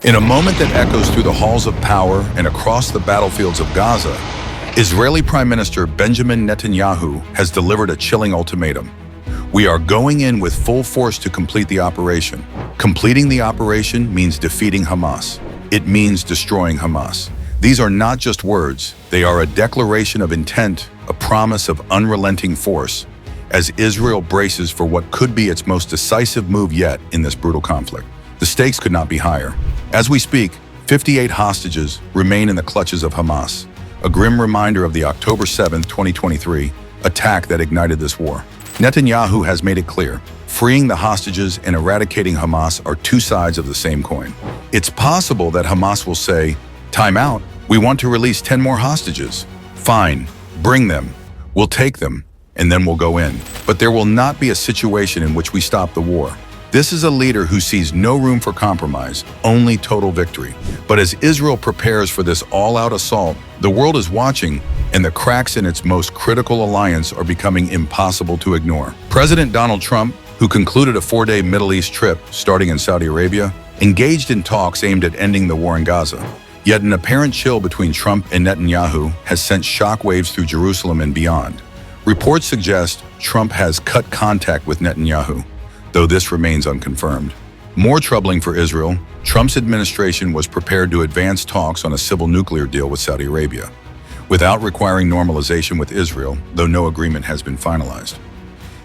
In a moment that echoes through the halls of power and across the battlefields of Gaza, Israeli Prime Minister Benjamin Netanyahu has delivered a chilling ultimatum. We are going in with full force to complete the operation. Completing the operation means defeating Hamas. It means destroying Hamas. These are not just words, they are a declaration of intent, a promise of unrelenting force, as Israel braces for what could be its most decisive move yet in this brutal conflict. The stakes could not be higher. As we speak, 58 hostages remain in the clutches of Hamas, a grim reminder of the October 7, 2023, attack that ignited this war. Netanyahu has made it clear, freeing the hostages and eradicating Hamas are two sides of the same coin. It's possible that Hamas will say, "Time out, we want to release 10 more hostages. Fine, bring them, we'll take them, and then we'll go in." But there will not be a situation in which we stop the war. This is a leader who sees no room for compromise, only total victory. But as Israel prepares for this all-out assault, the world is watching, and the cracks in its most critical alliance are becoming impossible to ignore. President Donald Trump, who concluded a 4-day Middle East trip starting in Saudi Arabia, engaged in talks aimed at ending the war in Gaza. Yet an apparent chill between Trump and Netanyahu has sent shockwaves through Jerusalem and beyond. Reports suggest Trump has cut contact with Netanyahu, though this remains unconfirmed. More troubling for Israel, Trump's administration was prepared to advance talks on a civil nuclear deal with Saudi Arabia, without requiring normalization with Israel, though no agreement has been finalized.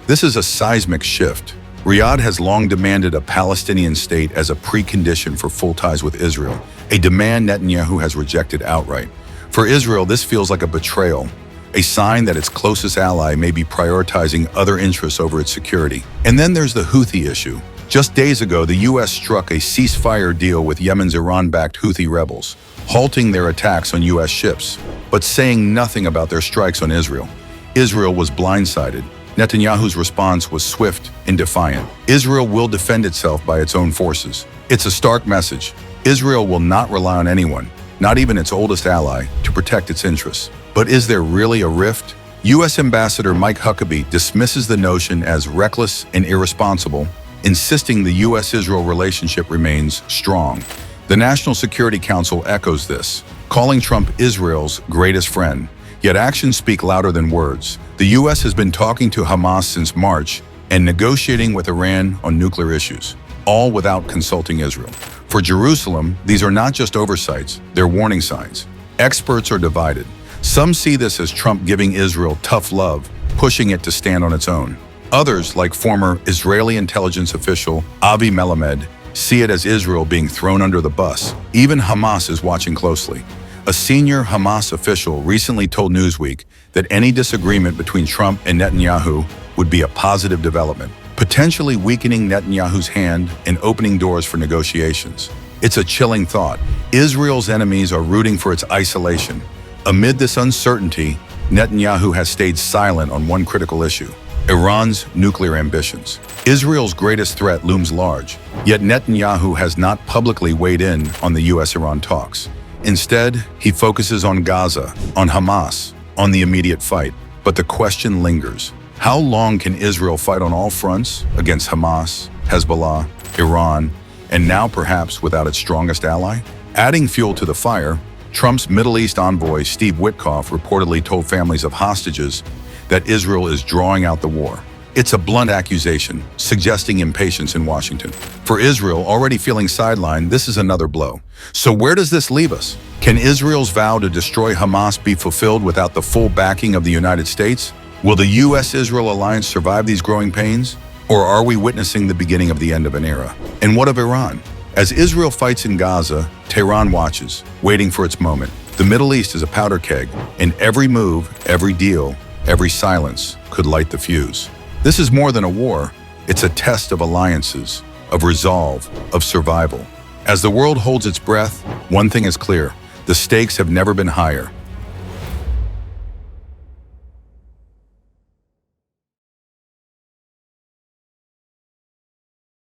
This is a seismic shift. Riyadh has long demanded a Palestinian state as a precondition for full ties with Israel, a demand Netanyahu has rejected outright. For Israel, this feels like a betrayal, a sign that its closest ally may be prioritizing other interests over its security. And then there's the Houthi issue. Just days ago, the U.S. struck a ceasefire deal with Yemen's Iran-backed Houthi rebels, halting their attacks on U.S. ships, but saying nothing about their strikes on Israel. Israel was blindsided. Netanyahu's response was swift and defiant. Israel will defend itself by its own forces. It's a stark message. Israel will not rely on anyone, not even its oldest ally, to protect its interests. But is there really a rift? U.S. Ambassador Mike Huckabee dismisses the notion as reckless and irresponsible, insisting the U.S.-Israel relationship remains strong. The National Security Council echoes this, calling Trump Israel's greatest friend. Yet actions speak louder than words. The U.S. has been talking to Hamas since March and negotiating with Iran on nuclear issues, all without consulting Israel. For Jerusalem, these are not just oversights, they're warning signs. Experts are divided. Some see this as Trump giving Israel tough love, pushing it to stand on its own. Others, like former Israeli intelligence official Avi Melamed, see it as Israel being thrown under the bus. Even Hamas is watching closely. A senior Hamas official recently told Newsweek that any disagreement between Trump and Netanyahu would be a positive development, potentially weakening Netanyahu's hand and opening doors for negotiations. It's a chilling thought. Israel's enemies are rooting for its isolation. Amid this uncertainty, Netanyahu has stayed silent on one critical issue: Iran's nuclear ambitions. Israel's greatest threat looms large, yet Netanyahu has not publicly weighed in on the U.S.-Iran talks. Instead, he focuses on Gaza, on Hamas, on the immediate fight. But the question lingers. How long can Israel fight on all fronts against Hamas, Hezbollah, Iran, and now perhaps without its strongest ally? Adding fuel to the fire, Trump's Middle East envoy Steve Witkoff reportedly told families of hostages that Israel is drawing out the war. It's a blunt accusation, suggesting impatience in Washington. For Israel, already feeling sidelined, this is another blow. So where does this leave us? Can Israel's vow to destroy Hamas be fulfilled without the full backing of the United States? Will the U.S.-Israel alliance survive these growing pains? Or are we witnessing the beginning of the end of an era? And what of Iran? As Israel fights in Gaza, Tehran watches, waiting for its moment. The Middle East is a powder keg, and every move, every deal, every silence could light the fuse. This is more than a war. It's a test of alliances, of resolve, of survival. As the world holds its breath, one thing is clear: the stakes have never been higher.